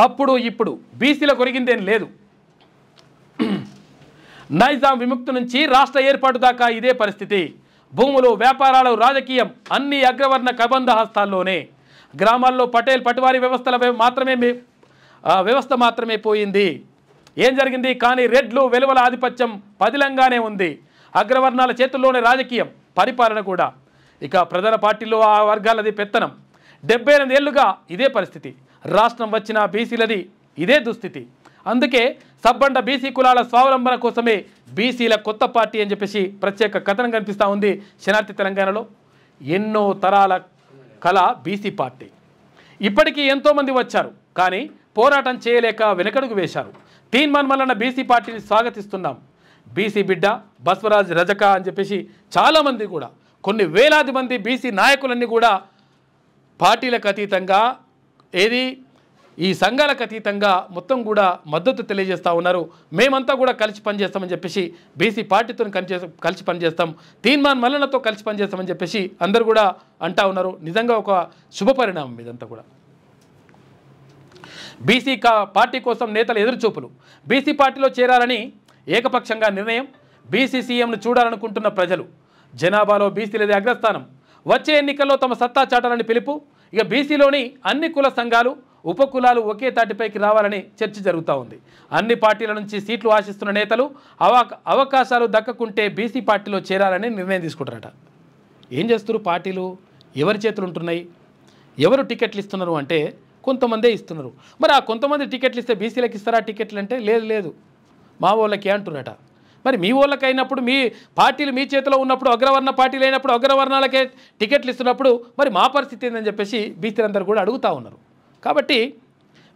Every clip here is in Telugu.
అప్పుడు ఇప్పుడు బీసీల కొరిగిందేం లేదు. నైజాం విముక్తి నుంచి రాష్ట్ర ఏర్పాటు దాకా ఇదే పరిస్థితి. భూములు, వ్యాపారాలు, రాజకీయం అన్ని అగ్రవర్ణ కబంధ హస్తాల్లోనే. గ్రామాల్లో పటేల్ పటివారీ వ్యవస్థ మాత్రమే పోయింది. ఏం జరిగింది? కానీ రెడ్లు వెలువల ఆధిపత్యం పదిలంగానే ఉంది. అగ్రవర్ణాల చేతుల్లోనే రాజకీయం, పరిపాలన కూడా. ఇక ప్రధాన పార్టీలో ఆ వర్గాలది పెత్తనం. 78 ఏళ్లుగా ఇదే పరిస్థితి. రాష్ట్రం వచ్చిన బీసీలది ఇదే దుస్థితి. అందుకే సబ్బండ బీసీ కులాల స్వావలంబన కోసమే బీసీల కొత్త పార్టీ అని చెప్పేసి ప్రత్యేక కథనం కనిపిస్తూ ఉంది శనార్థి తెలంగాణలో. ఎన్నో తరాల కళ బీసీ పార్టీ. ఇప్పటికీ ఎంతోమంది వచ్చారు, కానీ పోరాటం చేయలేక వెనకడుగు వేశారు. తీన్మాన్ మల్లన్న బీసీ పార్టీని స్వాగతిస్తున్నాం. బీసీ బిడ్డ బస్వరాజ్ రజక అని చెప్పేసి చాలామంది కూడా, కొన్ని వేలాది మంది బీసీ నాయకులన్నీ కూడా పార్టీలకు అతీతంగా, ఈ సంఘాలకు అతీతంగా మొత్తం కూడా మద్దతు తెలియజేస్తూ ఉన్నారు. మేమంతా కూడా కలిసి పనిచేస్తామని చెప్పేసి, బీసీ పార్టీతో కలిసి పనిచేస్తాం, తీన్మాన్ మల్లన్నతో కలిసి పనిచేస్తామని చెప్పేసి అందరూ కూడా అంటూ ఉన్నారు. నిజంగా ఒక శుభ పరిణామం ఇదంతా కూడా. బీసీ పార్టీ కోసం నేతల ఎదురుచూపులు. బీసీ పార్టీలో చేరాలని ఏకపక్షంగా నిర్ణయం. బీసీ సీఎంను చూడాలనుకుంటున్న ప్రజలు. జనాభాలో బీసీలదే అగ్రస్థానం. వచ్చే ఎన్నికల్లో తమ సత్తా చాటాలని పిలుపు. ఇక బీసీలోని అన్ని కుల సంఘాలు, ఉపకులాలు ఒకే తాటిపైకి రావాలని చర్చ జరుగుతూ ఉంది. అన్ని పార్టీల నుంచి సీట్లు ఆశిస్తున్న నేతలు అవకాశాలు దక్కకుంటే బీసీ పార్టీలో చేరాలని నిర్ణయం తీసుకుంటారట. ఏం చేస్తారు పార్టీలు? ఎవరి చేతులు ఉంటున్నాయి? ఎవరు టికెట్లు ఇస్తున్నారు అంటే కొంతమందే ఇస్తున్నారు. మరి ఆ కొంతమంది టికెట్లు ఇస్తే బీసీలకు ఇస్తారా టికెట్లు అంటే? లేదు, మా వాళ్ళకి అంటున్నారట. మరి మీ వాళ్ళకి అయినప్పుడు, మీ పార్టీలు మీ చేతిలో ఉన్నప్పుడు, అగ్రవర్ణ పార్టీలు అయినప్పుడు అగ్రవర్ణాలకే టికెట్లు ఇస్తున్నప్పుడు మరి మా పరిస్థితి ఏందని చెప్పేసి బీసీలందరూ కూడా అడుగుతూ ఉన్నారు. కాబట్టి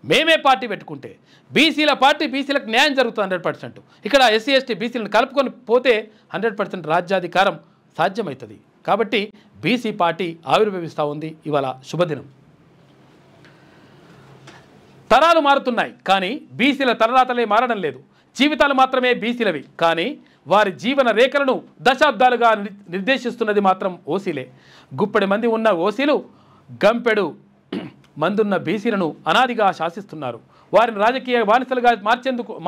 మేమే పార్టీ పెట్టుకుంటే బీసీల పార్టీ, బీసీలకు న్యాయం జరుగుతుంది 100%. ఇక్కడ ఎస్సీ ఎస్టీ బీసీలను కలుపుకొని పోతే 100% రాజ్యాధికారం సాధ్యమవుతుంది. కాబట్టి బీసీ పార్టీ ఆవిర్భవిస్తూ ఉంది. ఇవాళ శుభదినం. తరాలు మారుతున్నాయి, కానీ బీసీల తలరాతలే మారడం లేదు. జీవితాలు మాత్రమే బీసీలవి, కానీ వారి జీవన రేఖలను దశాబ్దాలుగా నిర్దేశిస్తున్నది మాత్రం ఓసీలే. గుప్పెడి మంది ఉన్న ఓసీలు గంపెడు మందున్న బీసీలను అనాదిగా శాసిస్తున్నారు. వారిని రాజకీయ బానిసలుగా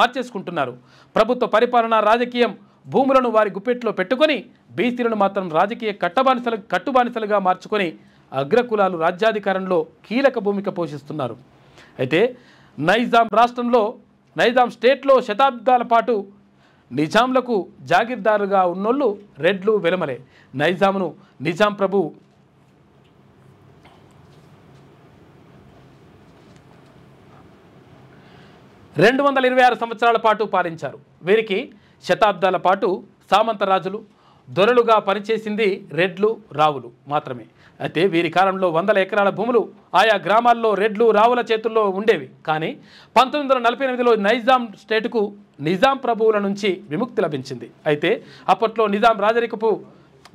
మార్చేసుకుంటున్నారు. ప్రభుత్వ పరిపాలన, రాజకీయం, భూములను వారి గుప్పెట్లో పెట్టుకొని బీసీలను మాత్రం రాజకీయ కట్టుబానిసలుగా మార్చుకొని అగ్రకులాలు రాజ్యాధికారంలో కీలక భూమిక పోషిస్తున్నారు. అయితే నైజాం స్టేట్లో శతాబ్దాల పాటు నిజాంలకు జాగీర్దారుగా ఉన్నోళ్ళు రెడ్లు, వెలమలే. నిజాం ప్రభు 226 సంవత్సరాల పాటు పాలించారు. వీరికి శతాబ్దాల పాటు సామంత రాజులు, దొరలుగా పనిచేసింది రెడ్లు, రావులు మాత్రమే. అయితే వీరి కాలంలో 100 ఎకరాల భూములు ఆయా గ్రామాల్లో రెడ్లు, రావుల చేతుల్లో ఉండేవి. కానీ 1948లో నైజాం స్టేటుకు నిజాం ప్రభువుల నుంచి విముక్తి లభించింది. అయితే అప్పట్లో నిజాం రాజరికపు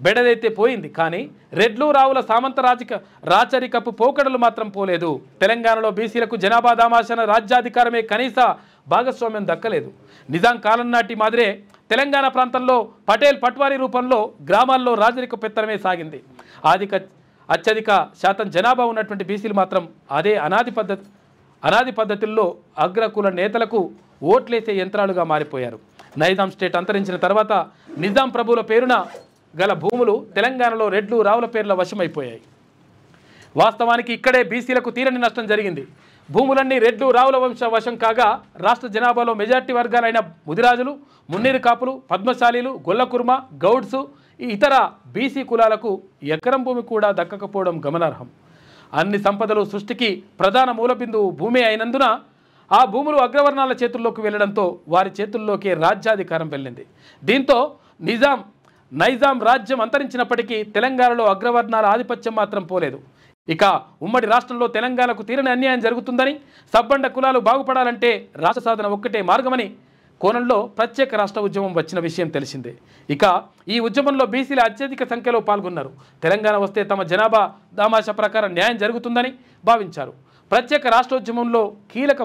బెడదైతే పోయింది, కానీ రెడ్లు, రావుల సామంత రాచరికపు పోకడలు మాత్రం పోలేదు. తెలంగాణలో బీసీలకు జనాభా దామాషన రాజ్యాధికారమే కనీస భాగస్వామ్యం దక్కలేదు. నిజాం కాలం నాటి మాదిరే తెలంగాణ ప్రాంతంలో పటేల్ పట్వారీ రూపంలో గ్రామాల్లో రాజరిక పెత్తనమే సాగింది. అత్యధిక శాతం జనాభా ఉన్నటువంటి బీసీలు మాత్రం అదే అనాది పద్ధతుల్లో అగ్రకుల నేతలకు ఓట్లేసే యంత్రాలుగా మారిపోయారు. నైజాం స్టేట్ అంతరించిన తర్వాత నిజాం ప్రభువుల పేరున గల భూములు తెలంగాణలో రెడ్లు, రావుల పేర్ల వశమైపోయాయి. వాస్తవానికి ఇక్కడే బీసీలకు తీరని నష్టం జరిగింది. భూములన్నీ రెడ్లు, రావుల వశం కాగా రాష్ట్ర జనాభాలో మెజార్టీ వర్గాలైన ముదిరాజులు, మున్నేరు కాపులు, పద్మశాలీలు, గొల్లకుర్మ, గౌడ్సు, ఇతర బీసీ కులాలకు ఎకరం భూమి కూడా దక్కకపోవడం గమనార్హం. అన్ని సంపదలు సృష్టికి ప్రధాన మూలబిందువు భూమి అయినందున ఆ భూములు అగ్రవర్ణాల చేతుల్లోకి వెళ్లడంతో వారి చేతుల్లోకి రాజ్యాధికారం వెళ్ళింది. దీంతో నైజాం రాజ్యం అంతరించినప్పటికీ తెలంగాణలో అగ్రవర్ణాల ఆధిపత్యం మాత్రం పోలేదు. ఇక ఉమ్మడి రాష్ట్రంలో తెలంగాణకు తీరని అన్యాయం జరుగుతుందని, సబ్బండ కులాలు బాగుపడాలంటే రాష్ట్ర సాధన ఒక్కటే మార్గమని కోణంలో ప్రత్యేక రాష్ట్ర ఉద్యమం వచ్చిన విషయం తెలిసిందే. ఇక ఈ ఉద్యమంలో బీసీలు అత్యధిక సంఖ్యలో పాల్గొన్నారు. తెలంగాణ వస్తే తమ జనాభా దామాష ప్రకారం న్యాయం జరుగుతుందని భావించారు. ప్రత్యేక రాష్ట్రోద్యమంలో కీలక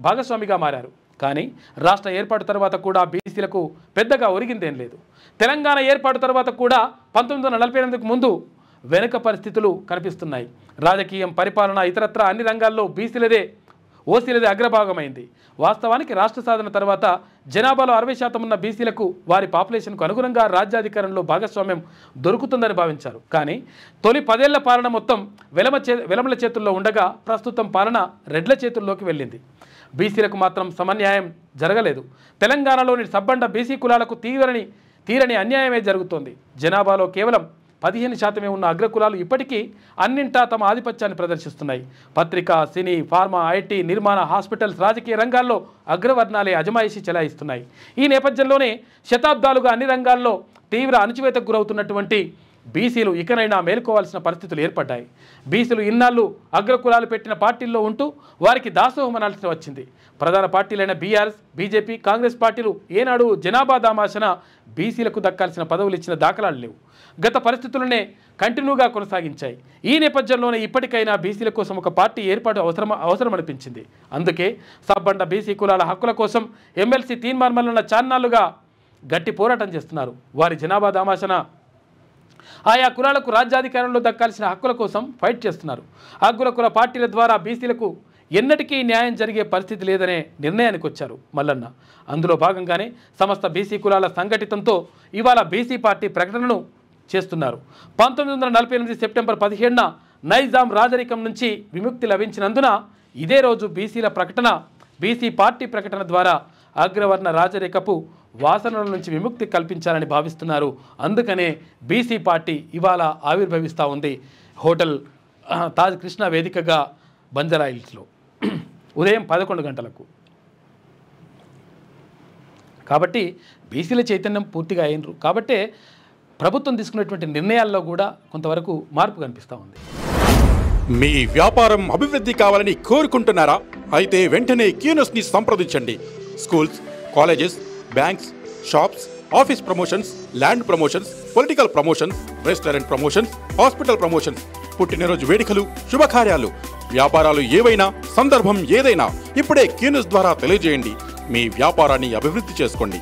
భాగస్వామిగా మారారు. కానీ రాష్ట్ర ఏర్పాటు తర్వాత కూడా బీసీలకు పెద్దగా ఒరిగిందేం లేదు. తెలంగాణ ఏర్పాటు తర్వాత కూడా 1948కు ముందు వెనుక పరిస్థితులు కనిపిస్తున్నాయి. రాజకీయం, పరిపాలన, ఇతరత్ర అన్ని రంగాల్లో బీసీలదే ఓసీలది అగ్రభాగమైంది. వాస్తవానికి రాష్ట్ర సాధన తర్వాత జనాభాలో 60% ఉన్న బీసీలకు వారి పాపులేషన్కు అనుగుణంగా రాజ్యాధికారంలో భాగస్వామ్యం దొరుకుతుందని భావించారు. కానీ తొలి 10 ఏళ్ల పాలన మొత్తం వెలమల చేతుల్లో ఉండగా ప్రస్తుతం పాలన రెడ్ల చేతుల్లోకి వెళ్ళింది. బీసీలకు మాత్రం సమన్యాయం జరగలేదు. తెలంగాణలోని సబ్బండ బీసీ కులాలకు తీరని అన్యాయమే జరుగుతోంది. జనాభాలో కేవలం 15% ఉన్న అగ్రకులాలు ఇప్పటికీ అన్నింటా తమ ఆధిపత్యాన్ని ప్రదర్శిస్తున్నాయి. పత్రిక, సినీ, ఫార్మా, ఐటీ, నిర్మాణ, హాస్పిటల్స్, రాజకీయ రంగాల్లో అగ్రవర్ణాలే అజమాయిషీ చెలాయిస్తున్నాయి. ఈ నేపథ్యంలోనే శతాబ్దాలుగా అన్ని రంగాల్లో తీవ్ర అణచివేతకు గురవుతున్నటువంటి బీసీలు ఇకనైనా మేలుకోవాల్సిన పరిస్థితులు ఏర్పడ్డాయి. బీసీలు ఇన్నాళ్ళు అగ్రకులాలు పెట్టిన పార్టీల్లో ఉంటూ వారికి దాసోహం అనాల్సి వచ్చింది. ప్రధాన పార్టీలైన బీఆర్ఎస్, బీజేపీ, కాంగ్రెస్ పార్టీలు ఏనాడు జనాభా దామాషన బీసీలకు దక్కాల్సిన పదవులు ఇచ్చిన దాఖలాలు లేవు. గత పరిస్థితులనే కంటిన్యూగా కొనసాగించాయి. ఈ నేపథ్యంలోనే ఇప్పటికైనా బీసీల కోసం ఒక పార్టీ ఏర్పాటు అవసరమనిపించింది. అందుకే సబ్బండ బీసీ కులాల హక్కుల కోసం ఎమ్మెల్సీ తీన్మార్మలన్న చాన్నాళ్లుగా గట్టి పోరాటం చేస్తున్నారు. వారి జనాభా దామాషన ఆయా కులాలకు రాజ్యాధికారంలో దక్కాల్సిన హక్కుల కోసం ఫైట్ చేస్తున్నారు. అగ్రకుల పార్టీల ద్వారా బీసీలకు ఎన్నటికీ న్యాయం జరిగే పరిస్థితి లేదనే నిర్ణయానికి వచ్చారు మల్లన్న. అందులో భాగంగానే సమస్త బీసీ కులాల సంఘటితంతో ఇవాళ బీసీ పార్టీ ప్రకటనను చేస్తున్నారు. 1948 సెప్టెంబర్ 17న నైజాం రాజరికం నుంచి విముక్తి లభించినందున ఇదే రోజు బీసీ పార్టీ ప్రకటన ద్వారా అగ్రవర్ణ రాజరికపు వాసనల నుంచి విముక్తి కల్పించాలని భావిస్తున్నారు. అందుకనే బీసీ పార్టీ ఇవాళ ఆవిర్భవిస్తూ ఉంది. హోటల్ తాజ్ కృష్ణ వేదికగా బంజారా హిల్స్లో ఉదయం 11 గంటలకు. కాబట్టి బీసీల చైతన్యం పూర్తిగా అయినరు. కాబట్టే ప్రభుత్వం తీసుకున్నటువంటి నిర్ణయాల్లో కూడా కొంతవరకు మార్పు కనిపిస్తూ ఉంది. మీ వ్యాపారం అభివృద్ధి కావాలని కోరుకుంటున్నారా? అయితే వెంటనే క్యూనస్ని సంప్రదించండి. Schools, colleges, banks, shops, office promotions, land promotions, political promotions, restaurant promotions, hospital promotions, పుట్టినరోజు వేడుకలు, శుభకార్యాలు, వ్యాపారాలు ఏవైనా, సందర్భం ఏదైనా ఇప్పుడే క్యూనస్ ద్వారా తెలియజేయండి. మీ వ్యాపారాన్ని అభివృద్ధి చేసుకోండి.